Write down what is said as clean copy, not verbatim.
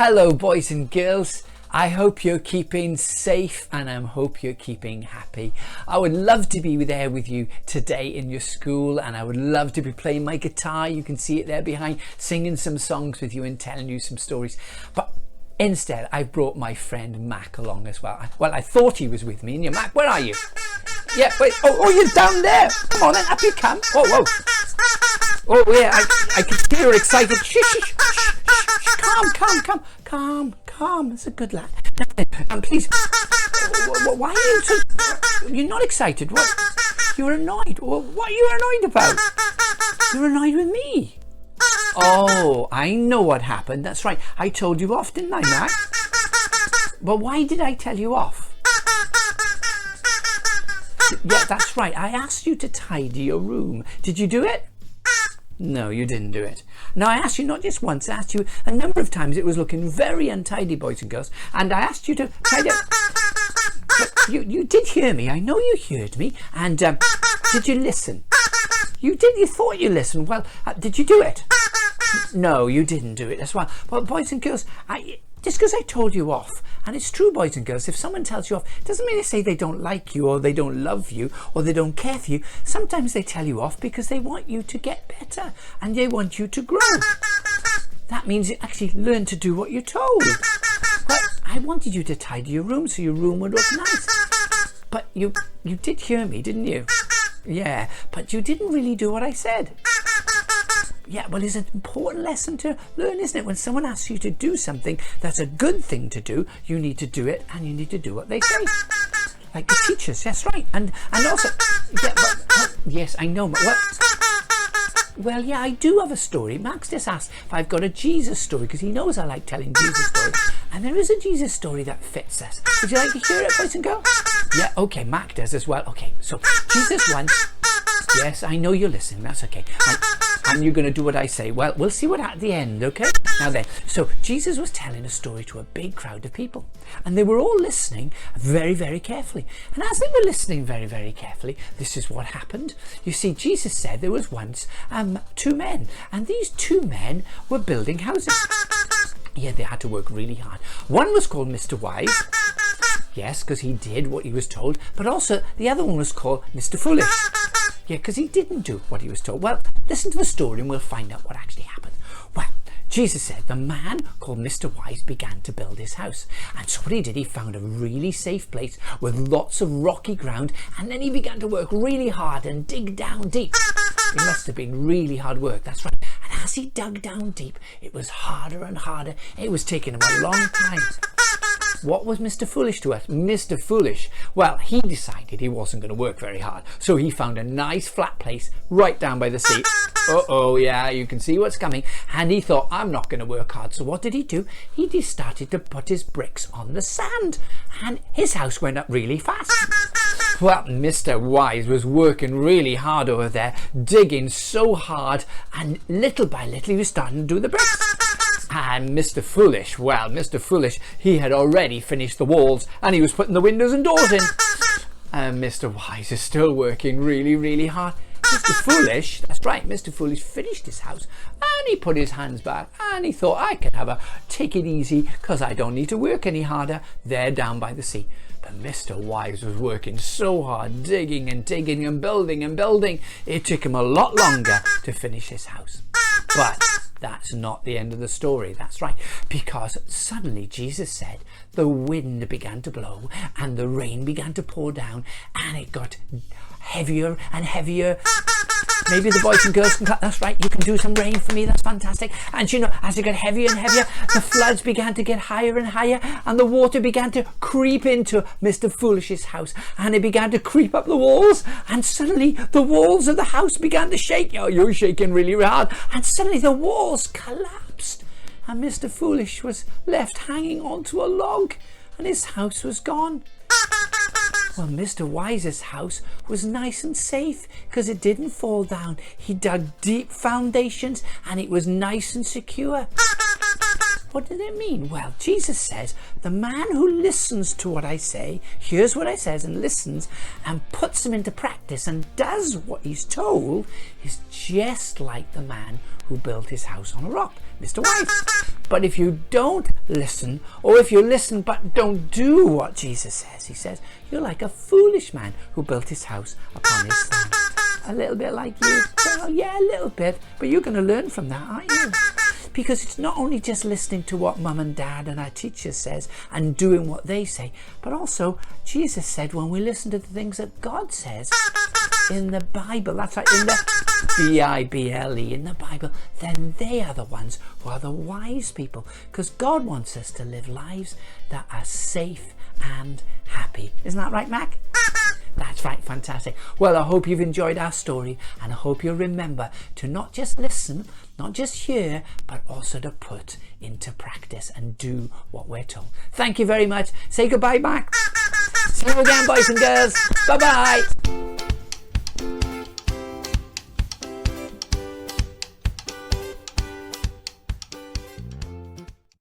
Hello boys and girls, I hope you're keeping safe and I hope you're keeping happy. I would love to be there with you today in your school, and I would love to be playing my guitar, you can see it there behind, singing some songs with you and telling you some stories. But instead I've brought my friend Mac along as well. Well, I thought he was with me. And you, Mac, where are you? Yeah, wait, oh, you're down there. Come on then, up you come. Whoa. Oh yeah, I can see you're excited. Shh. Calm. That's a good lad. Please. Why are you so... You're not excited. What? You're annoyed. What are you annoyed about? You're annoyed with me. Oh, I know what happened. That's right. I told you off, didn't I, Mac? Well, why did I tell you off? Yeah, that's right. I asked you to tidy your room. Did you do it? No, you didn't do it. Now, I asked you not just once, I asked you a number of times. It was looking very untidy, boys and girls, and I asked you to tidy up. But you did hear me. I know you heard me. And did you listen? You did. You thought you listened. Well, did you do it? No, you didn't do it as well. Well, boys and girls, just because I told you off, and it's true, boys and girls, if someone tells you off, it doesn't mean they say they don't like you or they don't love you or they don't care for you. Sometimes they tell you off because they want you to get better and they want you to grow. That means you actually learn to do what you're told. But I wanted you to tidy your room so your room would look nice. But you did hear me, didn't you? Yeah, but you didn't really do what I said. Yeah, well, it's an important lesson to learn, isn't it? When someone asks you to do something that's a good thing to do, you need to do it and you need to do what they say. Like the teachers, that's right. And also, yeah, yes, I know. Well, yeah, I do have a story. Max just asked if I've got a Jesus story because he knows I like telling Jesus stories. And there is a Jesus story that fits us. Would you like to hear it, boys and girls? Yeah, okay, Mac does as well. Okay, so Jesus once... Yes, I know you're listening. That's okay. And you're going to do what I say. Well, we'll see what at the end, okay? Now then, so Jesus was telling a story to a big crowd of people. And they were all listening very, very carefully. And as they were listening very, very carefully, this is what happened. You see, Jesus said there was once two men. And these two men were building houses. Yeah, they had to work really hard. One was called Mr. Wise. Yes, because he did what he was told. But also, the other one was called Mr. Foolish. Yeah, because he didn't do what he was told. Well, listen to the story and we'll find out what actually happened. Well, Jesus said the man called Mr. Wise began to build his house. And so what he did, he found a really safe place with lots of rocky ground. And then he began to work really hard and dig down deep. It must have been really hard work, that's right. And as he dug down deep, it was harder and harder. It was taking him a long time. What was Mr. Foolish to us? Mr. Foolish, well, he decided he wasn't going to work very hard. So he found a nice flat place right down by the sea. Uh-oh, yeah, you can see what's coming. And he thought, I'm not going to work hard. So what did he do? He just started to put his bricks on the sand. And his house went up really fast. Well, Mr. Wise was working really hard over there, digging so hard. And little by little, he was starting to do the bricks. And Mr. Foolish, well, Mr. Foolish, he had already finished the walls and he was putting the windows and doors in. And Mr. Wise is still working really, really hard. Mr. Foolish, that's right, Mr. Foolish finished his house and he put his hands back and he thought, I can take it easy because I don't need to work any harder there down by the sea. But Mr. Wise was working so hard, digging and digging and building and building. It took him a lot longer to finish his house. But that's not the end of the story, that's right, because suddenly Jesus said the wind began to blow and the rain began to pour down and it got heavier and heavier. Maybe the boys and girls can clap. That's right, you can do some rain for me, that's fantastic. And you know, as it got heavier and heavier, the floods began to get higher and higher and the water began to creep into Mr. Foolish's house and it began to creep up the walls and suddenly the walls of the house began to shake. Oh, you're shaking really hard. And suddenly the walls collapsed and Mr. Foolish was left hanging onto a log and his house was gone. Well, Mr. Wise's house was nice and safe because it didn't fall down. He dug deep foundations and it was nice and secure. What did it mean? Well, Jesus says the man who listens to what I say, hears what I says and listens and puts them into practice and does what he's told is just like the man who built his house on a rock, Mr. Wise. But if you don't listen, or if you listen but don't do what Jesus says, he says, you're like a foolish man who built his house upon his sand. A little bit like you. Well, yeah, a little bit. But you're going to learn from that, aren't you? Because it's not only just listening to what mum and dad and our teachers says and doing what they say, but also Jesus said when we listen to the things that God says in the Bible, that's right, in the Bible, in the Bible, then they are the ones who are the wise people, because God wants us to live lives that are safe and happy. Isn't that right, Mac? That's right, fantastic. Well, I hope you've enjoyed our story, and I hope you'll remember to not just listen, not just hear, but also to put into practice and do what we're told. Thank you very much. Say goodbye, Mac. See you again, boys and girls. Bye-bye.